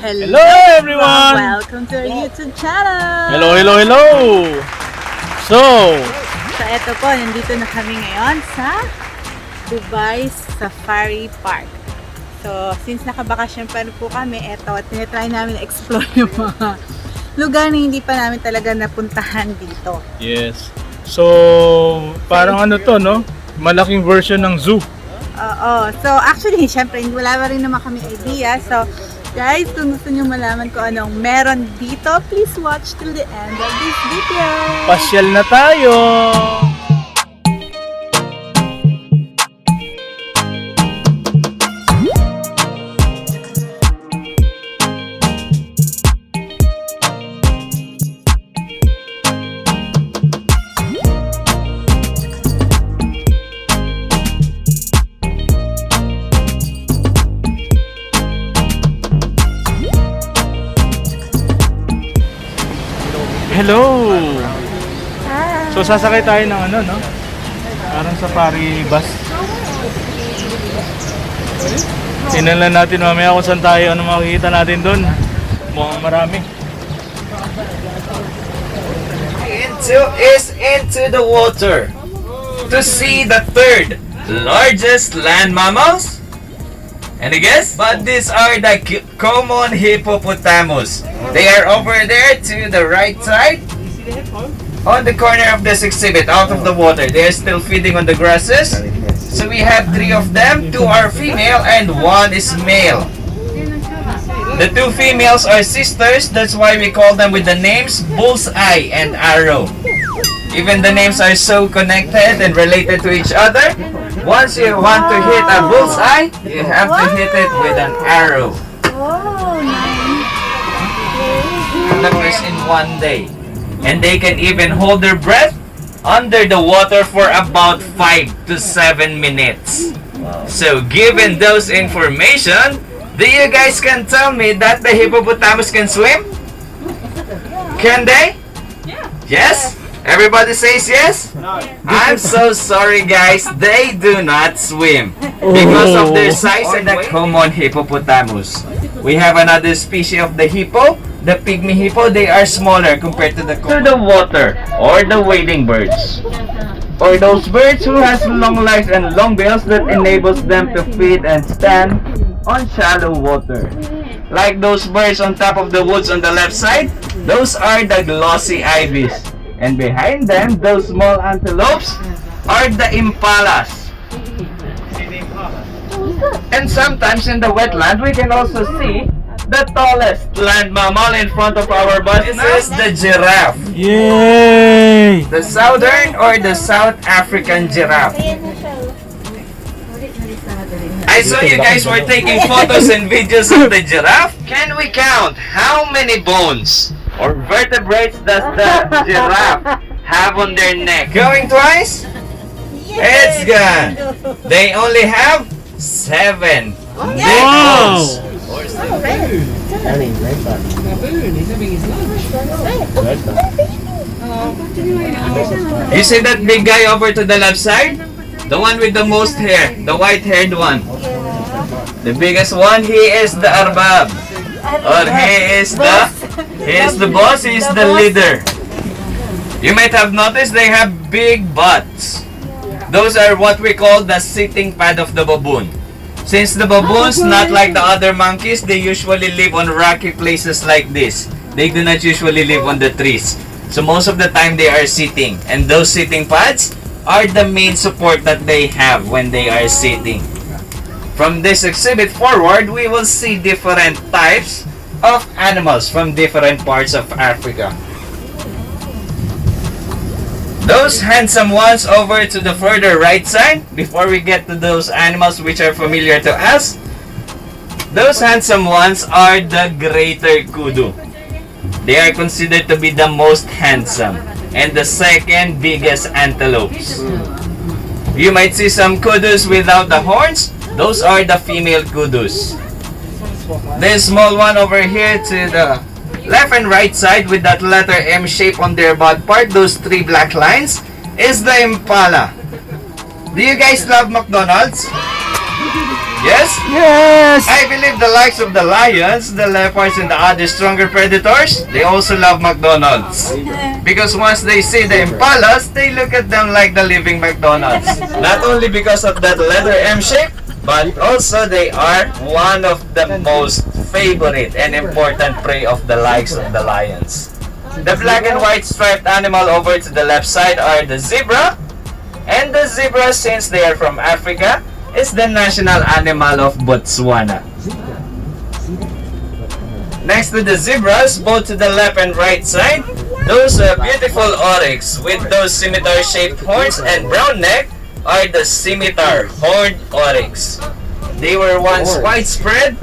Hello everyone! Welcome to our YouTube channel! Hello! So eto po, nandito na kami ngayon sa Dubai Safari Park. So, since nakabakasyon pa po kami, eto, tinitry namin explore yung mga lugar na hindi pa namin talaga napuntahan dito. yes. So parang ano to, no? Malaking version ng zoo. Oo. So, actually, syempre, wala pa rin naman kami idea. So, guys, kung gusto nyo malaman kung anong meron dito, please watch till the end of this video. Pasyal na tayo! Hello! So sasakay tayo ng ano, no? Parang safari bus. Tingnan lang natin mamaya kung saan tayo, ano makikita natin doon. Mukhang marami. Into the water to see the third largest land mammals. Any guess? But these are the common hippopotamus. They are over there to the right side. On the corner of this exhibit, out of the water. They are still feeding on the grasses. So we have 3 of them. 2 are female and 1 is male. The 2 females are sisters. That's why we call them with the names Bullseye and Arrow. Even the names are so connected and related to each other. Once you want to hit a bullseye, you have to hit it with an arrow. Oh, nice. Numbers in one day. And they can even hold their breath under the water for about 5 to 7 minutes. So given those information, do you guys can tell me that the hippopotamus can swim? Can they? Yes? Everybody says yes? I'm so sorry guys, they do not swim because of their size and the common hippopotamus. We have another species of the hippo, the pygmy hippo. They are smaller compared to the water or the wading birds, or those birds who has long legs and long bills that enables them to feed and stand on shallow water. Like those birds on top of the woods on the left side, those are the glossy ibis. And behind them, those small antelopes are the impalas. And sometimes in the wetland, we can also see the tallest land mammal in front of our bus. This is the giraffe. Yay! The southern or the South African giraffe. I saw you guys were taking photos and videos of the giraffe. Can we count how many bones or vertebrates does the giraffe have on their neck? Going twice? It's gone. They only have 7 neck bones. You see that big guy over to the left side? The one with the most hair, the white-haired one. The biggest one, he is the arbab. Or he is the boss, he is the leader. You might have noticed they have big butts. Those are what we call the sitting pad of the baboon. Since the baboons, not like the other monkeys, they usually live on rocky places like this. They do not usually live on the trees. So most of the time they are sitting. And those sitting pads are the main support that they have when they are sitting. From this exhibit forward, we will see different types of animals from different parts of Africa. Those handsome ones over to the further right side, before we get to those animals which are familiar to us, those handsome ones are the greater kudu. They are considered to be the most handsome and the second biggest antelopes. You might see some kudus without the horns. Those are the female kudus. This small one over here to the left and right side with that letter M shape on their butt part, those 3 black lines, is the impala. Do you guys love McDonald's? Yes? Yes! I believe the likes of the lions, the leopards, and the other stronger predators, they also love McDonald's. Because once they see the impalas, they look at them like the living McDonald's. Not only because of that letter M shape, but also they are one of the most favorite and important prey of the likes of the lions. The black and white striped animal over to the left side are the zebra. And the zebra, since they are from Africa, is the national animal of Botswana. Next to the zebras, both to the left and right side, those beautiful oryx with those scimitar-shaped horns and brown neck are the scimitar horned oryx. They were once widespread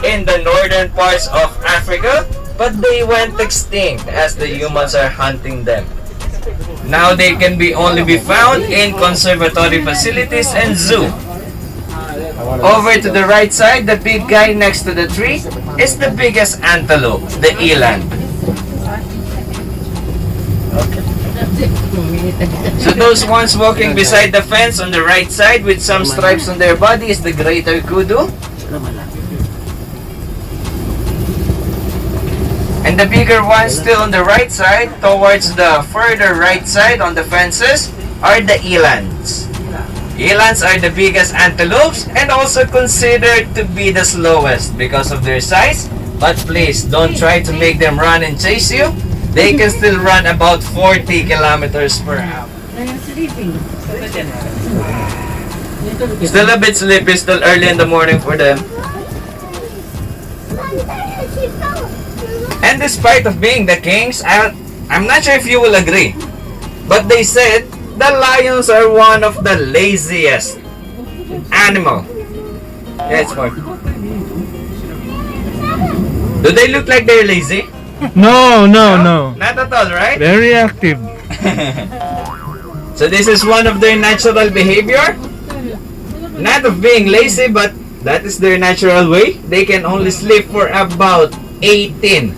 in the northern parts of Africa, but they went extinct as the humans are hunting them. Now they can only be found in conservatory facilities and zoo. Over to the right side, the big guy next to the tree is the biggest antelope, the eland. So those ones walking beside the fence on the right side with some stripes on their body is the greater kudu. And the bigger ones still on the right side, towards the further right side on the fences, are the elands. Elands are the biggest antelopes and also considered to be the slowest because of their size. But please, don't try to make them run and chase you. They can still run about 40 kilometers per hour. Still a bit sleepy, still early in the morning for them. And despite of being the kings, I'm not sure if you will agree, but they said the lions are one of the laziest animal. Yeah, it's fine. Do they look like they're lazy? No. Not at all, right? Very active. So this is one of their natural behavior. Not of being lazy, but that is their natural way. They can only sleep for about 18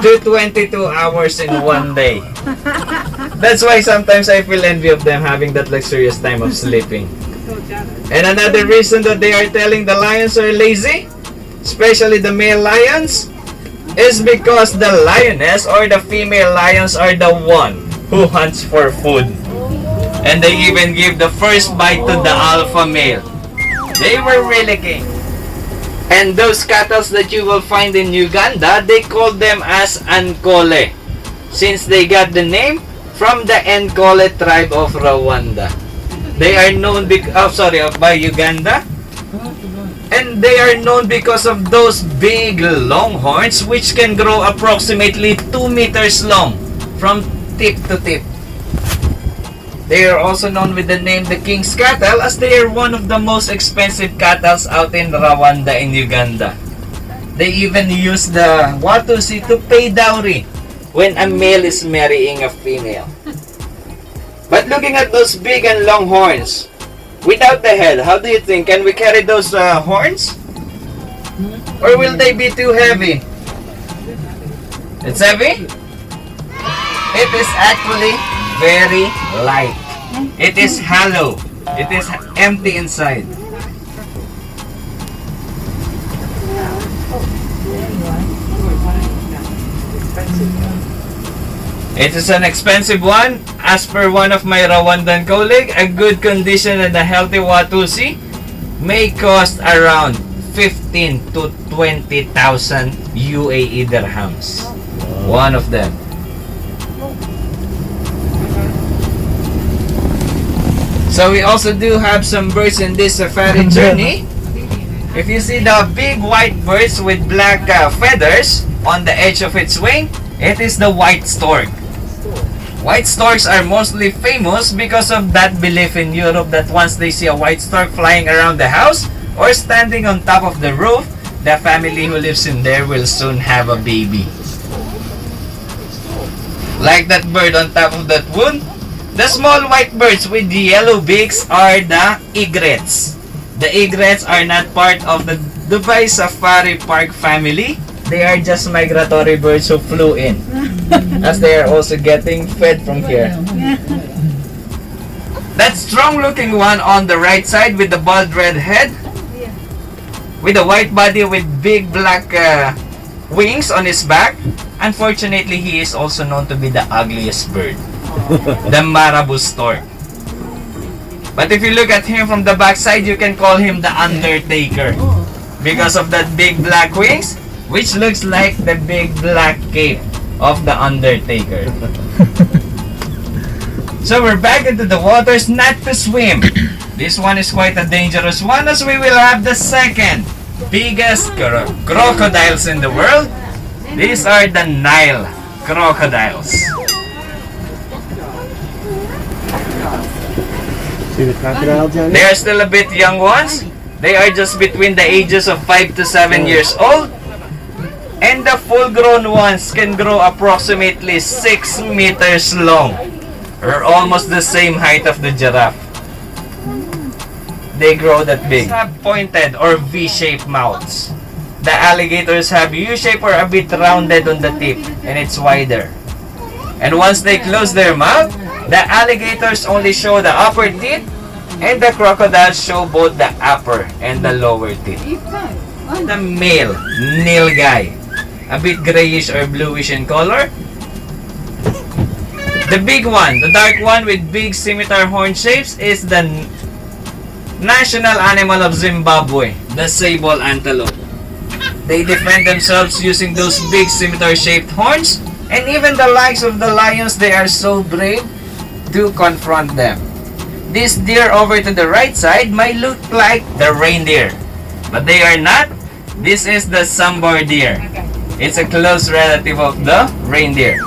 to 22 hours in one day. That's why sometimes I feel envy of them having that luxurious time of sleeping. And another reason that they are telling the lions are lazy, especially the male lions, is because the lioness or the female lions are the one who hunts for food. And they even give the first bite to the alpha male. They were really king. And those cattle that you will find in Uganda, they call them as Ankole, since they got the name from the Ankole tribe of Rwanda. They are known by Uganda, and they are known because of those big long horns which can grow approximately 2 meters long from tip to tip. They are also known with the name the King's Cattle, as they are one of the most expensive cattle out in Rwanda in Uganda. They even use the Watusi to pay dowry when a male is marrying a female. But looking at those big and long horns, without the head, how do you think? Can we carry those horns? Or will they be too heavy? It's heavy? It is actually very light. It is hollow. It is empty inside. It is an expensive one. As per one of my Rwandan colleague, a good condition and a healthy Watusi may cost around 15 to 20,000 UAE dirhams. One of them. So we also do have some birds in this safari journey. If you see the big white birds with black feathers on the edge of its wing, it is the white stork. White storks are mostly famous because of that belief in Europe that once they see a white stork flying around the house or standing on top of the roof, the family who lives in there will soon have a baby. Like that bird on top of that wood, the small white birds with the yellow beaks are the egrets. The egrets are not part of the Dubai Safari Park family. They are just migratory birds who flew in, as they are also getting fed from here. That strong looking one on the right side with the bald red head with a white body with big black wings on his back. Unfortunately, he is also known to be the ugliest bird, the marabou stork. But if you look at him from the backside, you can call him the Undertaker because of that big black wings, which looks like the big black cape of the Undertaker. So we're back into the waters, not to swim. This one is quite a dangerous one, as we will have the second biggest crocodiles in the world. These are the Nile crocodiles. See the crocodile, Johnny? They are still a bit young ones. They are just between the ages of 5 to 7 years old. And the full-grown ones can grow approximately 6 meters long, or almost the same height of the giraffe. They grow that big. Have pointed or V-shaped mouths. The alligators have U-shape or a bit rounded on the tip, and it's wider. And once they close their mouth, the alligators only show the upper teeth, and the crocodiles show both the upper and the lower teeth. The male nilgai, a bit grayish or bluish in color. The big one, the dark one with big scimitar horn shapes, is the national animal of Zimbabwe, the sable antelope. They defend themselves using those big scimitar-shaped horns, and even the likes of the lions, they are so brave to confront them. This deer over to the right side might look like the reindeer, but they are not. This is the sambar deer. It's a close relative of the reindeer.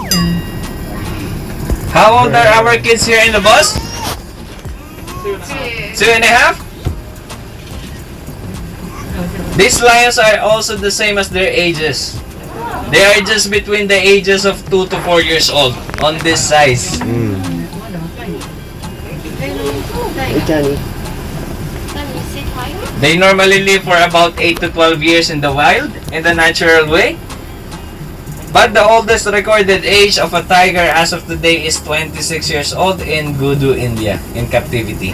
How old are our kids here in the bus? 2.5? These lions are also the same as their ages. They are just between the ages of 2 to 4 years old on this size. Hey, Johnny. They normally live for about 8 to 12 years in the wild, in the natural way. But the oldest recorded age of a tiger as of today is 26 years old in Gudu, India, in captivity.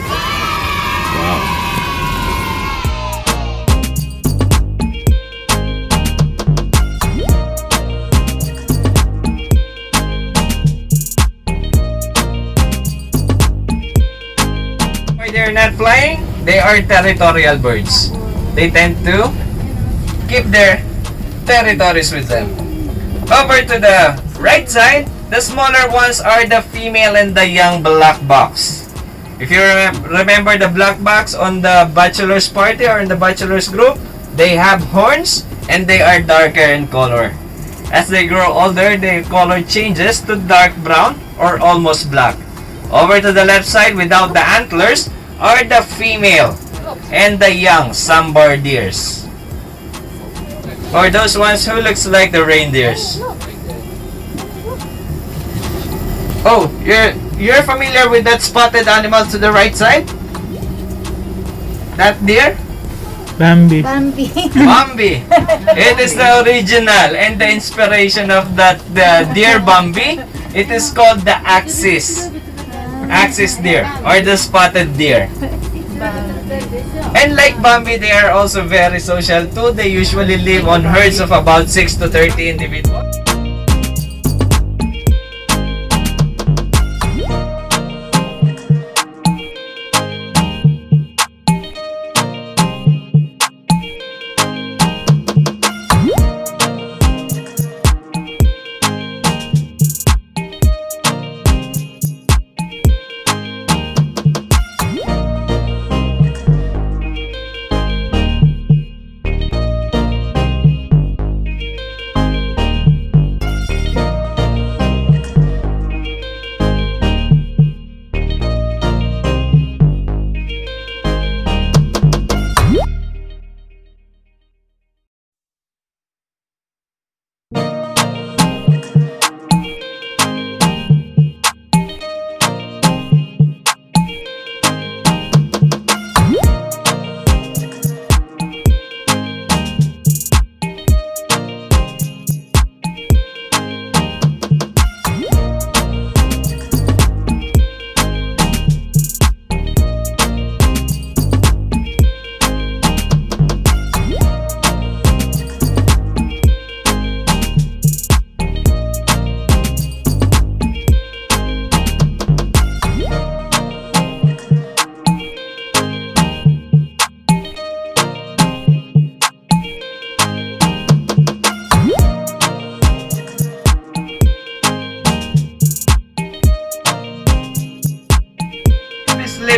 Why they're not flying? They are territorial birds. They tend to keep their territories with them. Over to the right side, the smaller ones are the female and the young black box. If you remember the black box on the bachelor's party or in the bachelor's group, they have horns and they are darker in color. As they grow older, their color changes to dark brown or almost black. Over to the left side, without the antlers, are the female and the young sambar deers. Or those ones who looks like the reindeers. Oh, you're familiar with that spotted animal to the right side? That deer? Bambi. Bambi. Bambi. It is the original and the inspiration of that the deer Bambi. It is called the axis deer or the spotted deer. And like Bambi, they are also very social too. They usually live on herds of about 6 to 30 individuals.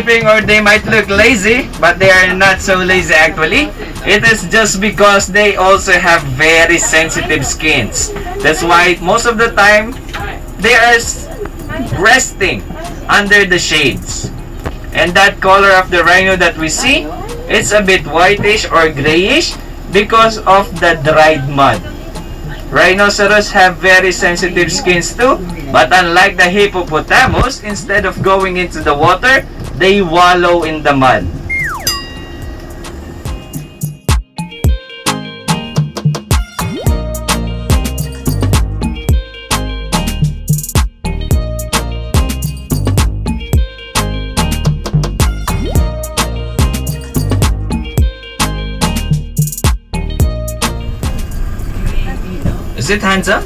sleeping or they might look lazy, but they are not so lazy actually. It is just because they also have very sensitive skins. That's why most of the time they are resting under the shades. And that color of the rhino that we see, it's a bit whitish or grayish because of the dried mud. Rhinoceros have very sensitive skins too, but unlike the hippopotamus, instead of going into the water, they wallow in the mud. Is it handsome?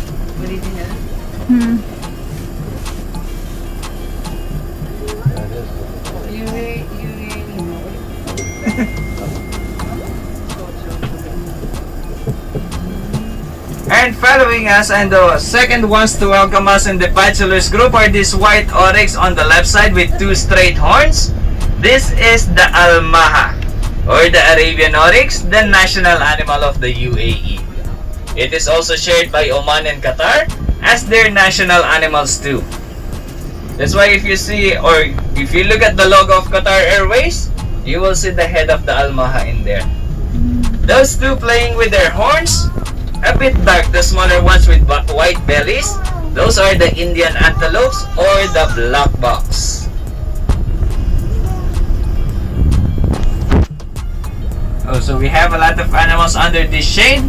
And following us, and the second ones to welcome us in the bachelor's group are this white oryx on the left side with two straight horns. This is the almaha, or the Arabian oryx, the national animal of the UAE. It is also shared by Oman and Qatar as their national animals too. That's why if you see, or if you look at the logo of Qatar Airways, you will see the head of the almaha in there. Those two playing with their horns, a bit dark, the smaller ones with white bellies, those are the Indian antelopes or the black box. Oh, so we have a lot of animals under this shade.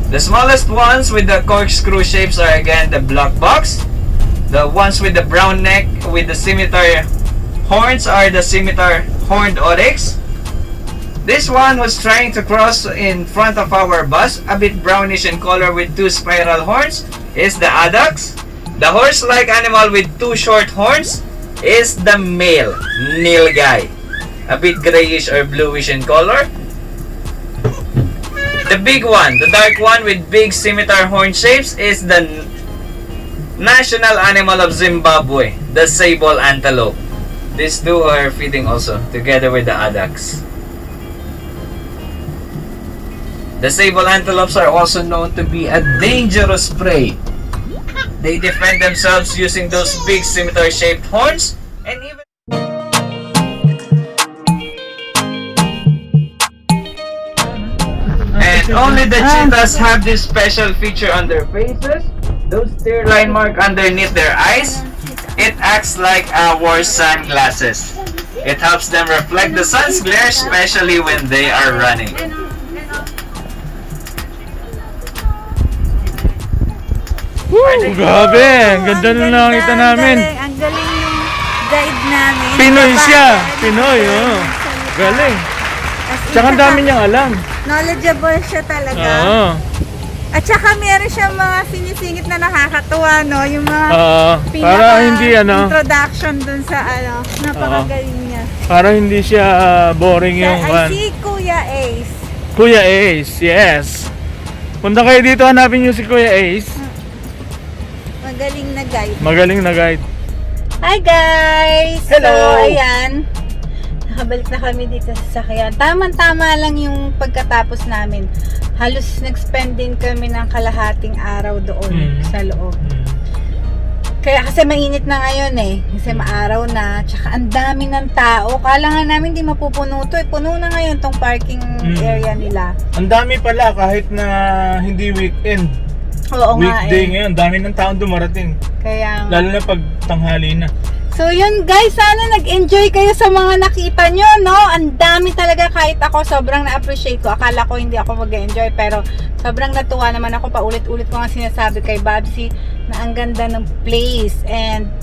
The smallest ones with the corkscrew shapes are again the black box. The ones with the brown neck with the scimitar horns are the scimitar horned oryx. This one was trying to cross in front of our bus, a bit brownish in color with two spiral horns, is the addax. The horse-like animal with two short horns is the male nilgai, a bit grayish or bluish in color. The big one, the dark one with big scimitar horn shapes, is the national animal of Zimbabwe, the sable antelope. These two are feeding also, together with the addax. The sable antelopes are also known to be a dangerous prey. They defend themselves using those big scimitar-shaped horns, and even only the cheetahs have this special feature on their faces. Those tear line mark underneath their eyes. It acts like our sunglasses. It helps them reflect the sun's glare, especially when they are running. Woo! Grabe! Ang ganda na nakita namin. Ang galing yung guide namin. Pinoy siya! Pinoy, oh. Galing. Tsaka ang dami niyang alam. Knowledgeable siya talaga. Oo. At saka meron siyang mga sinisingit na nakakatuwa, no? Yung mga para hindi introduction dun sa napakagaling niya. para hindi siya boring yung I see Kuya Ace. Kuya Ace, yes. Punta kayo dito, hanapin niyo si Kuya Ace. Magaling na guide. Magaling na guide. Hi guys! Hello! So, ayan. Nakabalik na kami dito sa sakyan. Tama-tama lang yung pagkatapos namin. Halos nag-spend din kami ng kalahating araw doon sa loob. Kaya kasi mainit na ngayon eh. Kasi maaraw na. Tsaka ang dami ng tao. Kala nga namin di mapupuno to. Puno na ngayon tong parking area nila. Ang dami pala kahit na hindi weekend. Oo nga Weekday eh. ngayon, dami ng taong dumarating. Kaya Lalo na pag tanghali na. so yun guys, sana nag-enjoy kayo sa mga nakita nyo, no? Ang dami talaga, kahit ako sobrang na-appreciate ko. Akala ko hindi ako mag-enjoy, pero sobrang natuwa naman ako. Paulit-ulit ko nga sinasabi kay Babsi na ang ganda ng place. And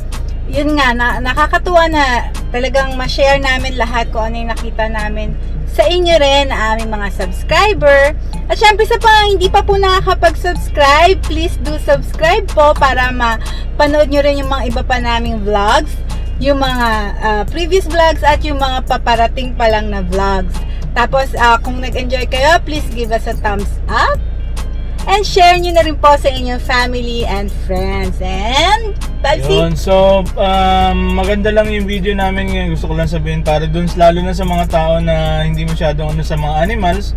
yun nga, nakakatuwa na talagang ma-share namin lahat kung ano yung nakita namin sa inyo rin, na aming mga subscriber. At syempre sa hindi pa po nakakapag-subscribe, please do subscribe po para mapanood nyo rin yung mga iba pa naming vlogs, yung mga previous vlogs at yung mga paparating pa lang na vlogs. Tapos kung nag-enjoy kayo, please give us a thumbs up. And share nyo na rin po sa inyong family and friends. And, Babsi, Yun, so maganda lang yung video namin ngayon. Gusto ko lang sabihin para dun, lalo na sa mga tao na hindi masyadong ano sa mga animals.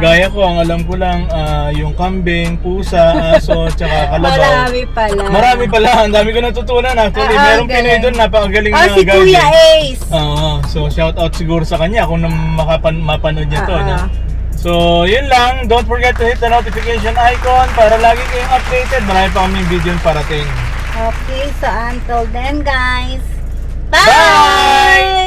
Gaya ko, ang alam ko lang yung kambing, pusa, aso, tsaka kalabaw. marami pala. Marami pala, ang dami ko natutunan actually. Merong galing. Pinoy doon, napakagaling na si Kuya Ace. Oo, so shout out siguro sa kanya kung mapanood niya to. No? So, yun lang. Don't forget to hit the notification icon para lagi kayong updated. Marami pa kaming video parating. Okay, so until then guys, Bye!